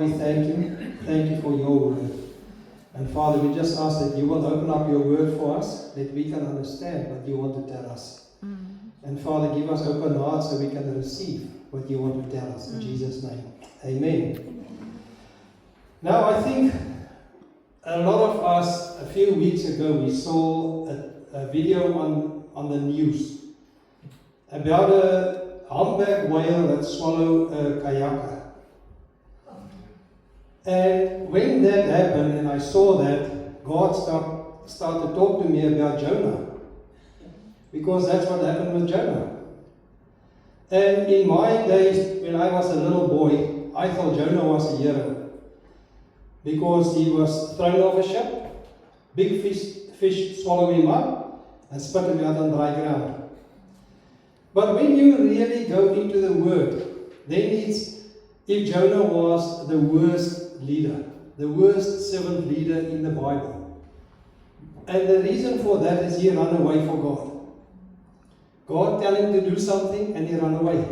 We thank you. Thank you for your word. And Father, we just ask that you will open up your word for us, that we can understand what you want to tell us. And Father, give us open hearts so we can receive what you want to tell us. In Jesus' name. Amen. Now, I think a lot of us, a few weeks ago, we saw a video on the news about a humpback whale that swallowed a kayaker. And when that happened, and I saw that, God started to talk to me about Jonah. Because that's what happened with Jonah. And in my days, when I was a little boy, I thought Jonah was a hero. Because he was thrown off a ship, big fish swallowed him up, and spit him out on dry ground. But when you really go into the Word, then it's if Jonah was the worst leader, the worst servant leader in the Bible. And the reason for that is he ran away from God. God tell him to do something and he ran away.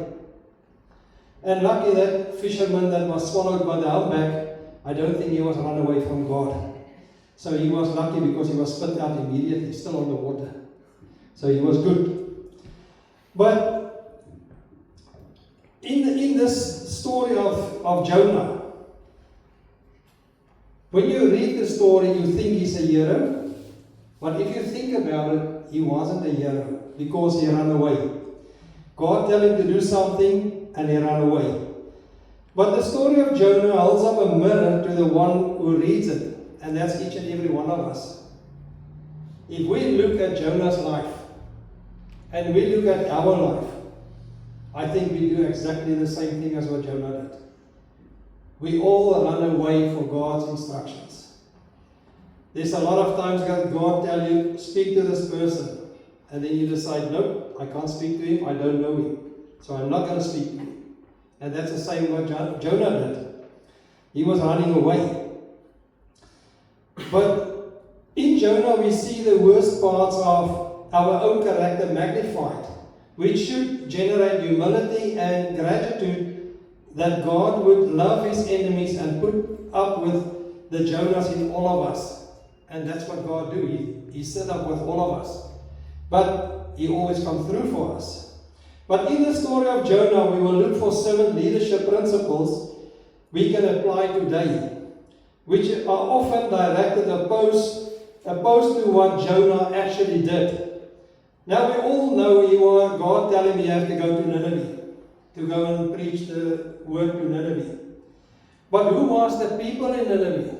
And lucky that fisherman that was swallowed by the humpback, I don't think he was run away from God. So he was lucky because he was spit out immediately, still on the water. So he was good. But in this story of Jonah, when you read the story, you think he's a hero. But if you think about it, he wasn't a hero because he ran away. God told him to do something and he ran away. But the story of Jonah holds up a mirror to the one who reads it, and that's each and every one of us. If we look at Jonah's life and we look at our life, I think we do exactly the same thing as what Jonah did. We all run away for God's instructions. There's a lot of times that God tells you, speak to this person. And then you decide, nope, I can't speak to him, I don't know him. So I'm not going to speak to him. And that's the same what Jonah did. He was running away. But in Jonah we see the worst parts of our own character magnified, which should generate humility and gratitude that God would love his enemies and put up with the Jonahs in all of us. And that's what God do. He set up with all of us. But he always comes through for us. But in the story of Jonah, we will look for 7 leadership principles we can apply today, which are often directed opposed to what Jonah actually did. Now we all know God telling him you have to go to Nineveh, to go and preach the word to Nineveh. But who was the people in Nineveh?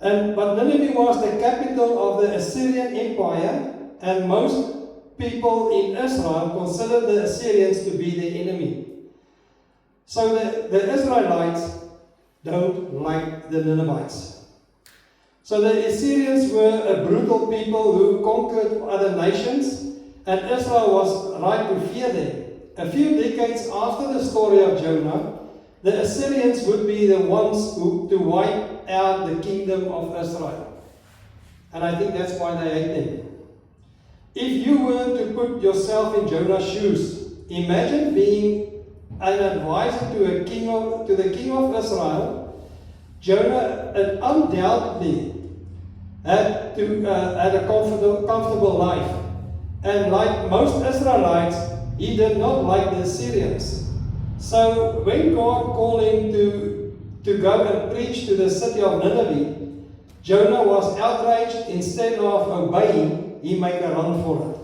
But Nineveh was the capital of the Assyrian Empire, and most people in Israel considered the Assyrians to be their enemy. So the Israelites don't like the Ninevites. So the Assyrians were a brutal people who conquered other nations, and Israel was right to fear them. A few decades after the story of Jonah, the Assyrians would be the ones to wipe out the kingdom of Israel. And I think that's why they hate them. If you were to put yourself in Jonah's shoes, imagine being an advisor to the king of Israel. Jonah undoubtedly had a comfortable life. And like most Israelites, he did not like the Assyrians. So when God called him to go and preach to the city of Nineveh, Jonah was outraged. Instead of obeying, he made a run for it.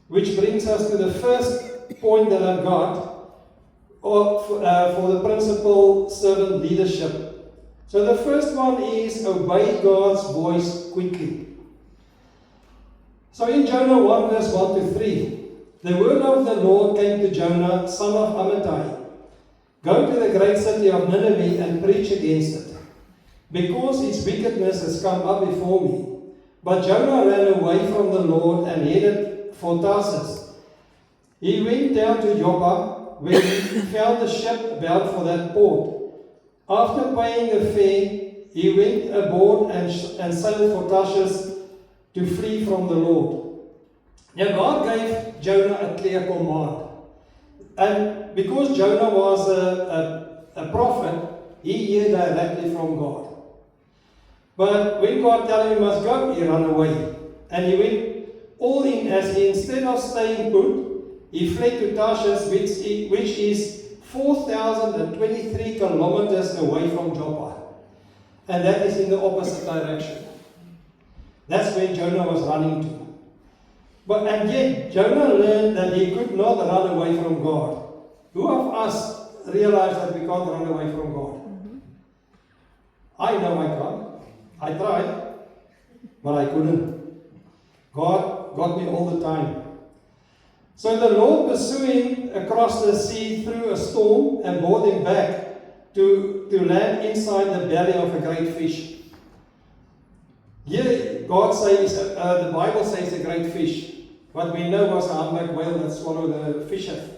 Which brings us to the first point that I've got for the principle servant leadership. So the first one is obey God's voice quickly. So in Jonah 1 verse 1 to 3, the word of the Lord came to Jonah, son of Amittai. Go to the great city of Nineveh and preach against it, because its wickedness has come up before me. But Jonah ran away from the Lord and headed for Tarsus. He went down to Joppa, where he found a ship bound for that port. After paying the fare, he went aboard and sailed for Tarshish to flee from the Lord. Now God gave Jonah a clear command. And because Jonah was a a prophet, he heard directly from God. But when God told him he must go, he ran away. And he went all in as he, instead of staying put, he fled to Tarshish, which is 4,023 kilometers away from Joppa. And that is in the opposite direction. That's where Jonah was running to. And yet, Jonah learned that he could not run away from God. Who of us realize that we can't run away from God? I know I can't. I tried, but I couldn't. God got me all the time. So the Lord pursued him across the sea through a storm and brought him back to land inside the belly of a great fish. Here, God says, the Bible says a great fish. What we know was a humpback whale that swallowed a fisheth.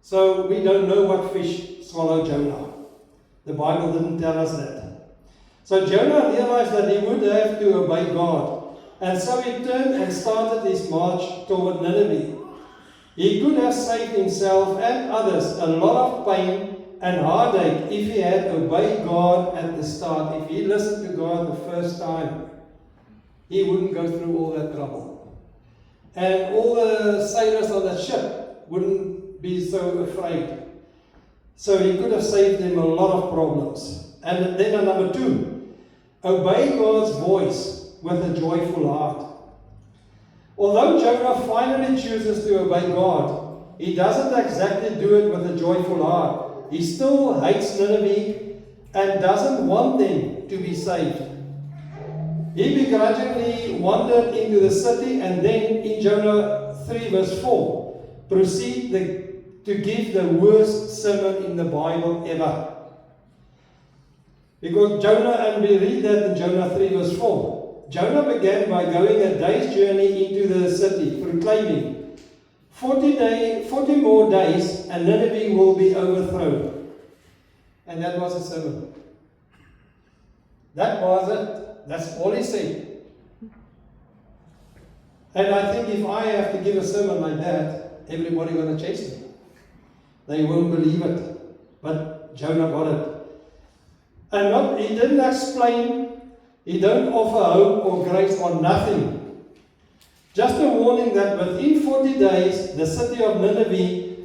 So we don't know what fish swallowed Jonah. The Bible didn't tell us that. So Jonah realized that he would have to obey God. And so he turned and started his march toward Nineveh. He could have saved himself and others a lot of pain and heartache if he had obeyed God at the start. If he listened to God the first time, he wouldn't go through all that trouble. And all the sailors on that ship wouldn't be so afraid. So he could have saved them a lot of problems. And then number 2, obey God's voice with a joyful heart. Although Jonah finally chooses to obey God, he doesn't exactly do it with a joyful heart. He still hates Nineveh and doesn't want them to be saved. He begrudgingly wandered into the city and then in Jonah 3 verse 4 proceed to give the worst sermon in the Bible ever. Because Jonah, and we read that in Jonah 3 verse 4, Jonah began by going a day's journey into the city, proclaiming, 40 more days and Nineveh will be overthrown. And that was a sermon. That was it. That's all he said. And I think if I have to give a sermon like that, everybody going to chase me. They won't believe it. But Jonah got it. And he didn't explain, he don't offer hope or grace or nothing. Just a warning that within 40 days, the city of Nineveh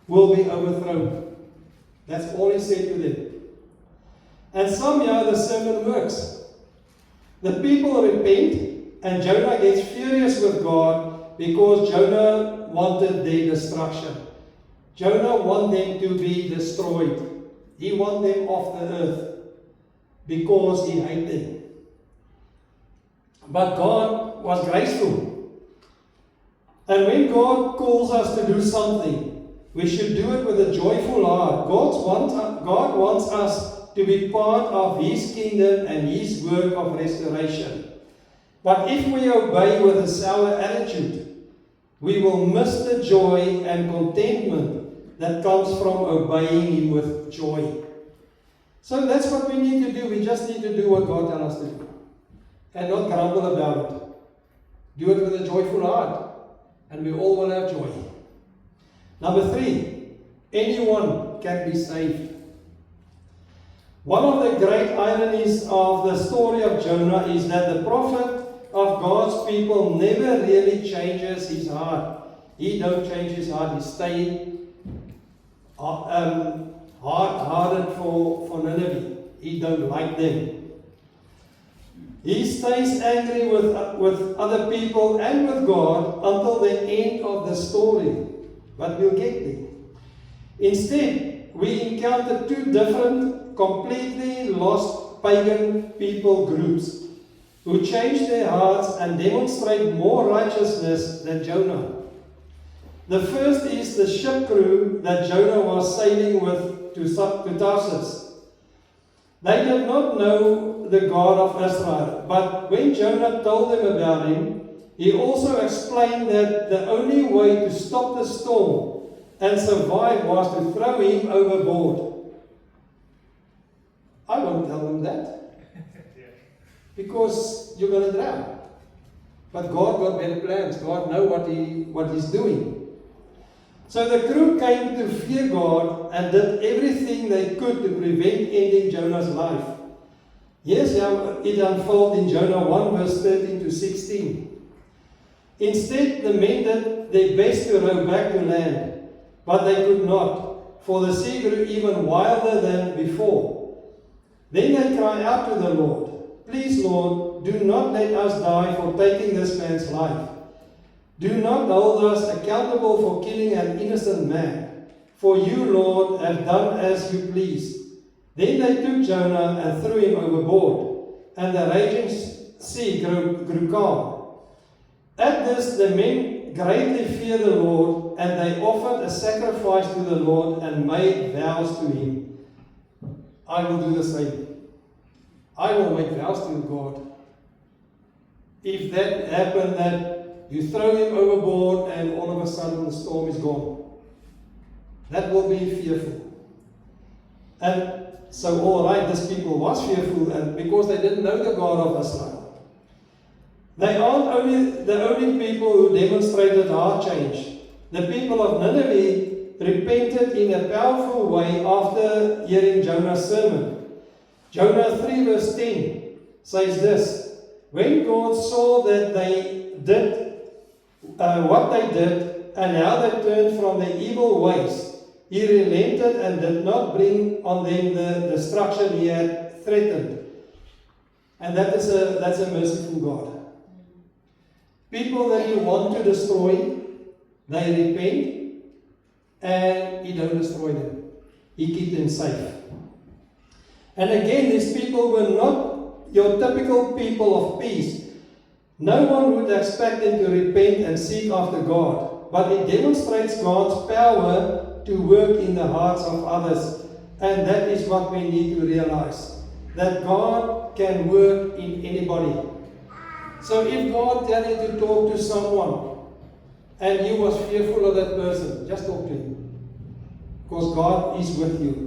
will be overthrown. That's all he said to them. And somehow the sermon works. The people repent, and Jonah gets furious with God because Jonah wanted their destruction. Jonah wanted them to be destroyed. He wanted them off the earth because he hated them. But God was graceful. And when God calls us to do something, we should do it with a joyful heart. God wants us to be part of His kingdom and His work of restoration. But if we obey with a sour attitude, we will miss the joy and contentment that comes from obeying Him with joy. So that's what we need to do. We just need to do what God tells us to do. And not grumble about it. Do it with a joyful heart. And we all will have joy. Number 3, anyone can be saved. One of the great ironies of the story of Jonah is that the prophet of God's people never really changes his heart. He don't change his heart. He stays hard-hearted for Nineveh. He don't like them. He stays angry with other people and with God until the end of the story. But we'll get there. Instead, we encounter 2 different, completely lost pagan people groups who change their hearts and demonstrate more righteousness than Jonah. The first is the ship crew that Jonah was sailing with to Tarshish. They did not know the God of Israel, but when Jonah told them about him, he also explained that the only way to stop the storm and survive was to throw him overboard. I won't tell them that, because you're going to drown. But God got better plans. God knows what He's doing. So the crew came to fear God and did everything they could to prevent ending Jonah's life. Here's how it unfolds in Jonah 1 verse 13 to 16. Instead, the men did their best to row back to land, but they could not, for the sea grew even wilder than before. Then they cried out to the Lord, "Please, Lord, do not let us die for taking this man's life. Do not hold us accountable for killing an innocent man, for you, Lord, have done as you please." Then they took Jonah and threw him overboard, and the raging sea grew calm. At this, the men greatly feared the Lord, and they offered a sacrifice to the Lord and made vows to him. I will do the same. I will make vows to God. If that happened, that you throw him overboard and all of a sudden the storm is gone, that will be fearful. And so, all right, these people was fearful, and because they didn't know the God of Israel. They aren't the only people who demonstrated heart change. The people of Nineveh repented in a powerful way after hearing Jonah's sermon. Jonah 3 verse 10 says this: when God saw that they did what they did and how they turned from their evil ways, He relented and did not bring on them the destruction He had threatened. And that's a merciful God. People that you want to destroy, they repent, and He don't destroy them. He keeps them safe. And again, these people were not your typical people of peace. No one would expect them to repent and seek after God, but it demonstrates God's power to work in the hearts of others. And that is what we need to realize, that God can work in anybody. So if God tells you to talk to someone and you was fearful of that person, just talk to him, because God is with you.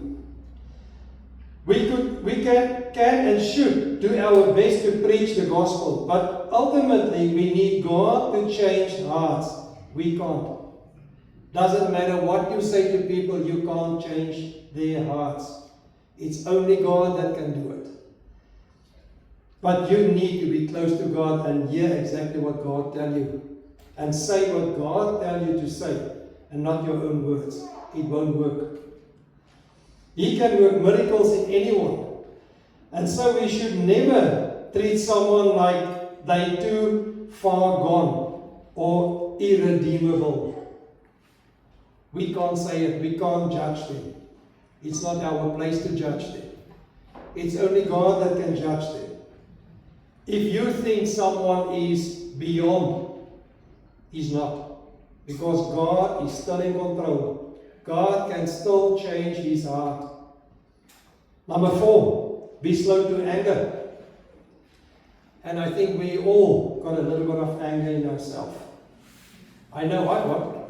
We can and should do our best to preach the gospel, but ultimately we need God to change hearts. We can't. Doesn't matter what you say to people, you can't change their hearts. It's only God that can do it. But you need to be close to God and hear exactly what God tells you. And say what God tells you to say, and not your own words. It won't work. He can work miracles in anyone. And so we should never treat someone like they're too far gone or irredeemable. We can't say it. We can't judge them. It's not our place to judge them. It's only God that can judge them. If you think someone is beyond, he's not. Because God is still in control. God can still change his heart. Number 4, be slow to anger. And I think we all got a little bit of anger in ourselves. I know I got,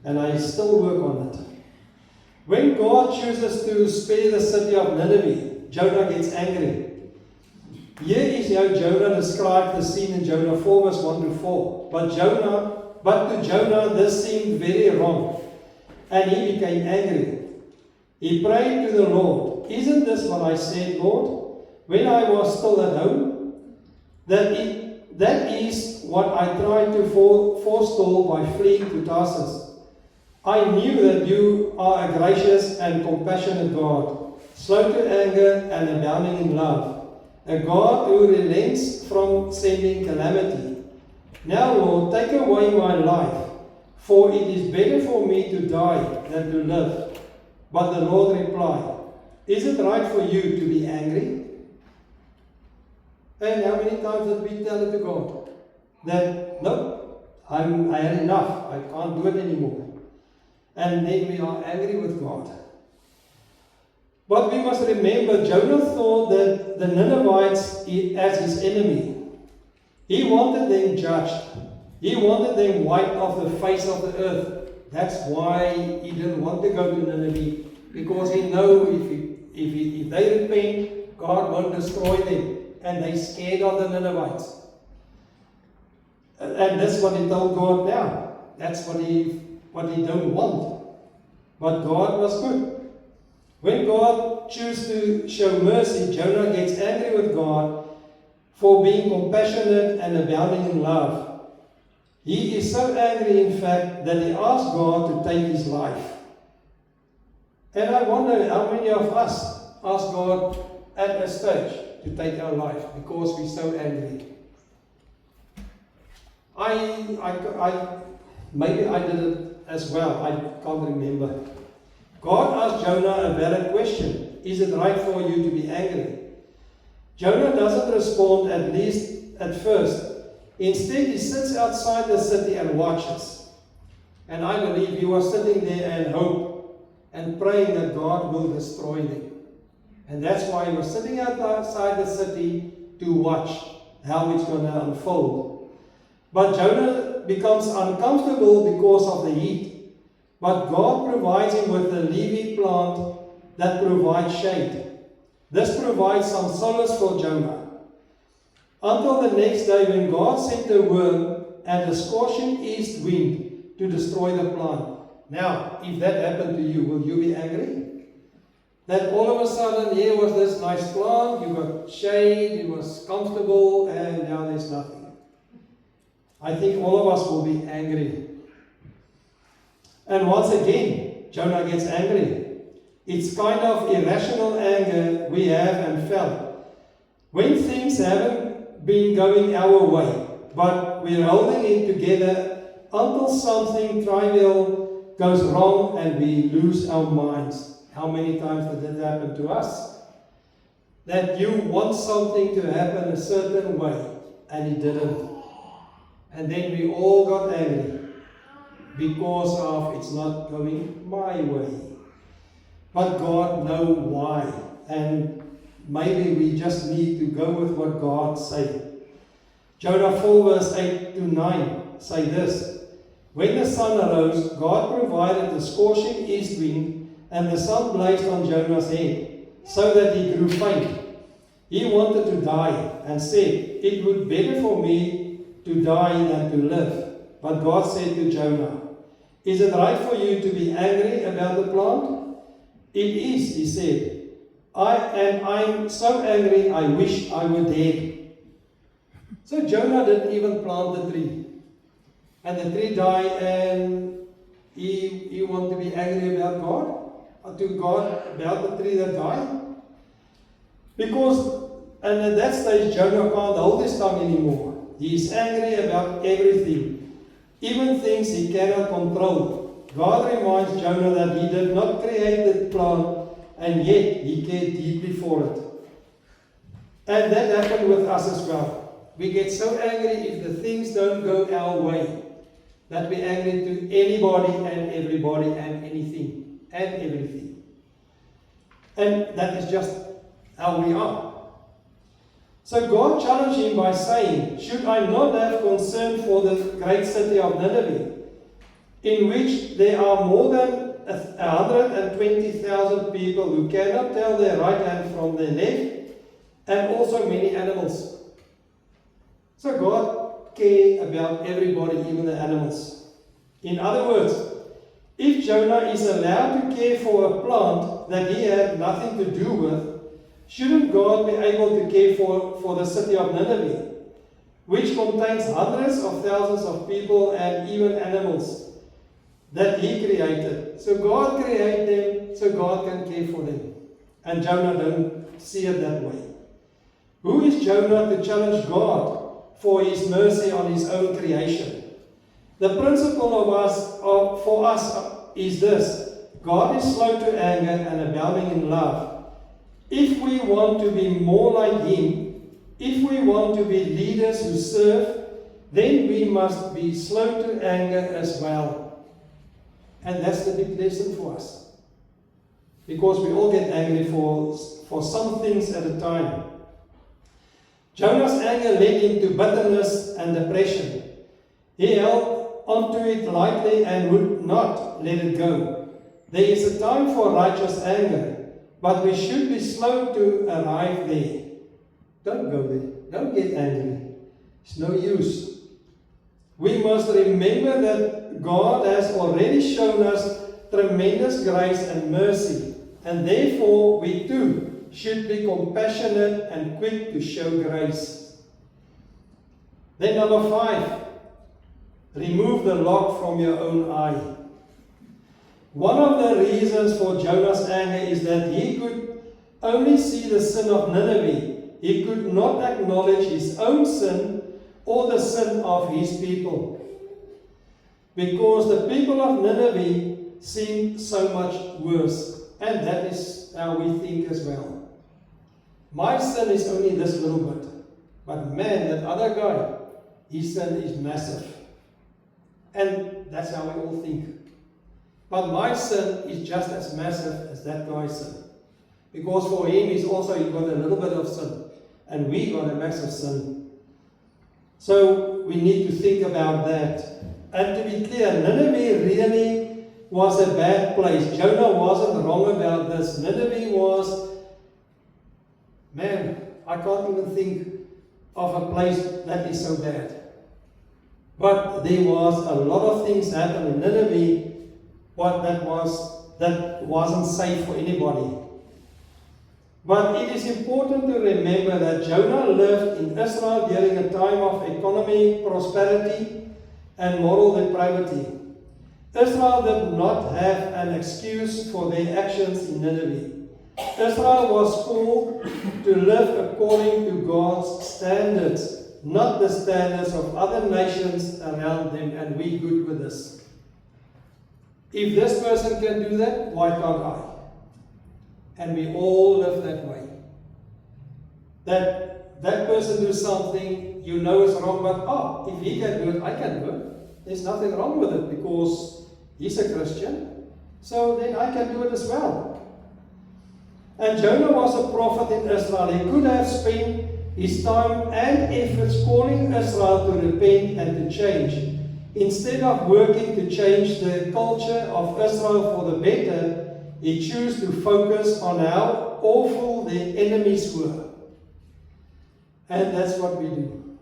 and I still work on it. When God chooses to spare the city of Nineveh, Jonah gets angry. Here is how Jonah described the scene in Jonah 4 verse 1 to 4. But to Jonah this seemed very wrong, and he became angry. He prayed to the Lord, "Isn't this what I said, Lord, when I was still at home? That is what I tried to forestall by fleeing to Tarsus. I knew that you are a gracious and compassionate God, slow to anger and abounding in love, a God who relents from sending calamity. Now, Lord, take away my life, for it is better for me to die than to live." But the Lord replied, "Is it right for you to be angry?" And how many times did we tell it to God? That, no, I had enough, I can't do it anymore. And then we are angry with God. But we must remember, Jonah thought that the Ninevites as his enemy. He wanted them judged. He wanted them wiped off the face of the earth. That's why he didn't want to go to Nineveh, because he knew if they repent, God won't destroy them. And they're scared of the Ninevites. And that's what he told God now. That's what he what he don't want. But God was good. When God chooses to show mercy, Jonah gets angry with God for being compassionate and abounding in love. He is so angry, in fact, that he asks God to take his life. And I wonder how many of us ask God at a stage to take our life because we're so angry. Maybe I did it as well. I can't remember. God asked Jonah a valid question. Is it right for you to be angry? Jonah doesn't respond, at least at first. Instead, he sits outside the city and watches. And I believe he was sitting there and hope and praying that God will destroy them. And that's why he was sitting outside the city to watch how it's going to unfold. But Jonah becomes uncomfortable because of the heat. But God provides him with a leafy plant that provides shade. This provides some solace for Jonah. Until the next day when God sent a worm and a scorching east wind to destroy the plant. Now, if that happened to you, will you be angry? That all of a sudden, here was this nice plant, you got shade, it was comfortable, and now there's nothing. I think all of us will be angry. And once again, Jonah gets angry. It's kind of irrational anger we have and felt. When things haven't been going our way, but we're holding it together until something trivial goes wrong and we lose our minds. How many times did that happen to us? That you want something to happen a certain way and it didn't. And then we all got angry because of it's not going my way. But God knows why. And maybe we just need to go with what God said. Jonah 4 verse 8 to 9 say this. When the sun arose, God provided the scorching east wind, and the sun blazed on Jonah's head, so that he grew faint. He wanted to die, and said, "It would be better for me to die than to live." But God said to Jonah, "Is it right for you to be angry about the plant?" "It is," he said. I'm so angry, I wish I were dead." So Jonah didn't even plant the tree. And the tree died, and he wanted to be angry about God? Or to God about the tree that died? Because, and at that stage, Jonah can't hold his tongue anymore. He is angry about everything, even things he cannot control. God reminds Jonah that he did not create the plant, and yet he cared deeply for it. And that happened with us as well. We get so angry if the things don't go our way, that we're angry to anybody and everybody and anything and everything. And that is just how we are. So God challenged him by saying, "Should I not have concern for the great city of Nineveh, in which there are more than 120,000 people who cannot tell their right hand from their left, and also many animals?" So God cares about everybody, even the animals. In other words, if Jonah is allowed to care for a plant that he had nothing to do with, shouldn't God be able to care for the city of Nineveh, which contains hundreds of thousands of people and even animals that he created? So God created them so God can care for them. And Jonah don't see it that way. Who is Jonah to challenge God for his mercy on his own creation? The principle for us is this: God is slow to anger and abounding in love. If we want to be more like him, if we want to be leaders who serve, then we must be slow to anger as well. And that's the big lesson for us. Because we all get angry for some things at a time. Jonah's anger led him to bitterness and depression. He held onto it lightly and would not let it go. There is a time for righteous anger, but we should be slow to arrive there. Don't go there. Don't get angry. It's no use. We must remember that God has already shown us tremendous grace and mercy, and therefore we too should be compassionate and quick to show grace. Then number 5, remove the log from your own eye. One of the reasons for Jonah's anger is that he could only see the sin of Nineveh. He could not acknowledge his own sin or the sin of his people, because the people of Nineveh seemed so much worse, and that is how we think as well. My sin is only this little bit, but man, that other guy, his sin is massive, and that's how we all think. But my sin is just as massive as that guy's sin, because for him he got a little bit of sin, and we got a massive sin. So we need to think about that. And to be clear, Nineveh really was a bad place. Jonah wasn't wrong about this. Nineveh was, man, I can't even think of a place that is so bad. But there was a lot of things happening in Nineveh that wasn't safe for anybody. But it is important to remember that Jonah lived in Israel during a time of economic prosperity and moral depravity. Israel did not have an excuse for their actions in Nineveh. Israel was called to live according to God's standards, not the standards of other nations around them, and we good with this. If this person can do that, why can't I? And we all live that way. That person does something you know is wrong, but if he can do it, I can do it. There's nothing wrong with it because he's a Christian. So then I can do it as well. And Jonah was a prophet in Israel. He could have spent his time and efforts calling Israel to repent and to change. Instead of working to change the culture of Israel for the better, he chose to focus on how awful their enemies were. And that's what we do.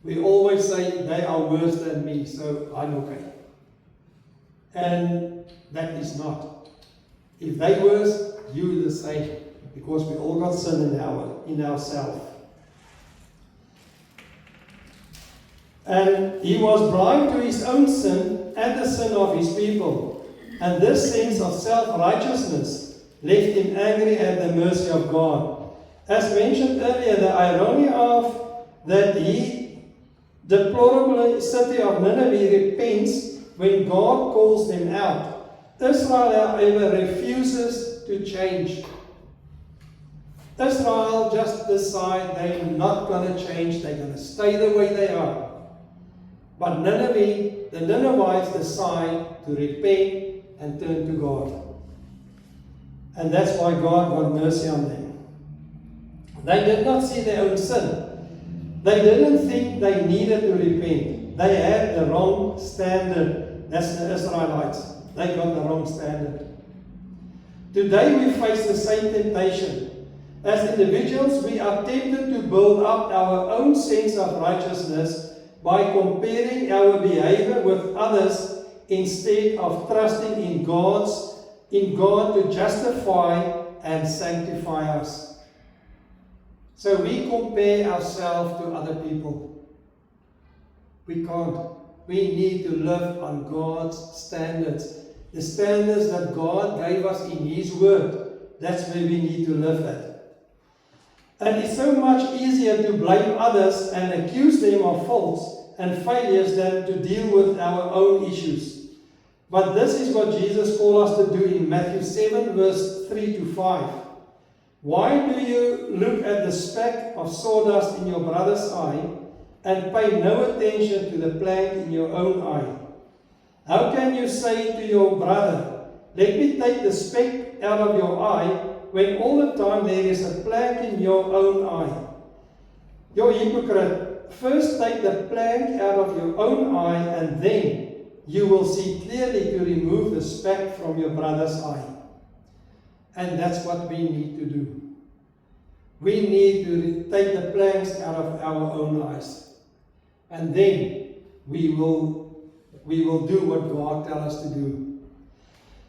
We always say they are worse than me, so I'm okay. And that is not. If they worse, you the same, because we all got sin in ourselves. And he was blind to his own sin and the sin of his people. And this sense of self-righteousness left him angry at the mercy of God. As mentioned earlier, the irony of that the deplorable city of Nineveh repents when God calls them out. Israel, however, refuses to change. Israel just decide they're not going to change, they're going to stay the way they are. But Nineveh, the Ninevites decide to repent and turn to God. And that's why God got mercy on them. They did not see their own sin. They didn't think they needed to repent. They had the wrong standard. That's the Israelites. They got the wrong standard. Today we face the same temptation. As individuals, we are tempted to build up our own sense of righteousness by comparing our behavior with others instead of trusting in God to justify and sanctify us. So we compare ourselves to other people. We can't. We need to live on God's standards. The standards that God gave us in His Word. That's where we need to live at. And it's so much easier to blame others and accuse them of faults and failures than to deal with our own issues. But this is what Jesus called us to do in Matthew 7, verse 3 to 5. Why do you look at the speck of sawdust in your brother's eye and pay no attention to the plank in your own eye? How can you say to your brother, let me take the speck out of your eye, when all the time there is a plank in your own eye? You hypocrite, first take the plank out of your own eye, and then you will see clearly to remove the speck from your brother's eye. And that's what we need to do. We need to take the planks out of our own eyes. And then we will we will do what God tells us to do.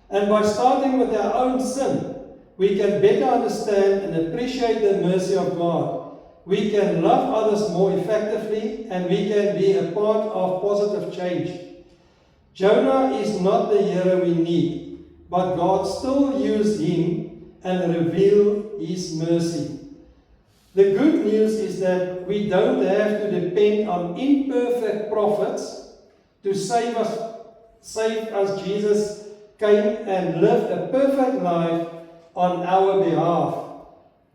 And by starting with our own sin, we can better understand and appreciate the mercy of God. We can love others more effectively, and we can be a part of positive change. Jonah is not the hero we need, but God still used him and revealed His mercy. The good news is that we don't have to depend on imperfect prophets to save us. Jesus came and lived a perfect life on our behalf.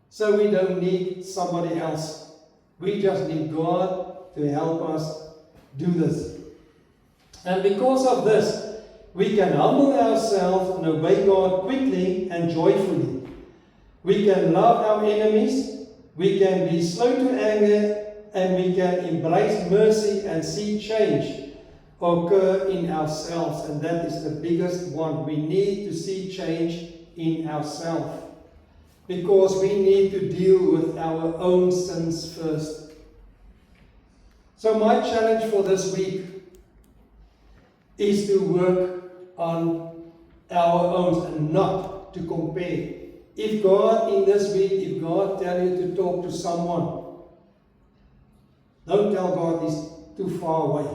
So we don't need somebody else. We just need God to help us do this. And because of this, we can humble ourselves and obey God quickly and joyfully. We can love our enemies, we can be slow to anger, and we can embrace mercy and see change occur in ourselves. And that is the biggest one. We need to see change in ourselves, because we need to deal with our own sins first. So my challenge for this week is to work on our own and not to compare. If God in this week, if God tells you to talk to someone, don't tell God he's too far away.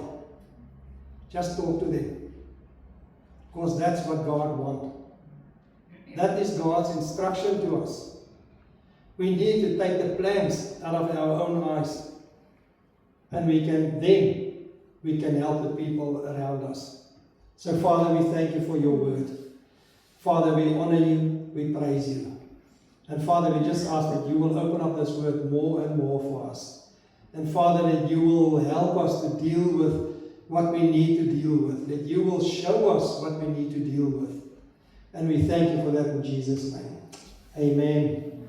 Just talk to them, because that's what God wants. That is God's instruction to us. We need to take the planks out of our own eyes, and we can help the people around us. So Father, we thank you for your word. Father, we honor you, we praise you. And Father, we just ask that you will open up this word more and more for us. And Father, that you will help us to deal with what we need to deal with. That you will show us what we need to deal with. And we thank you for that in Jesus' name. Amen.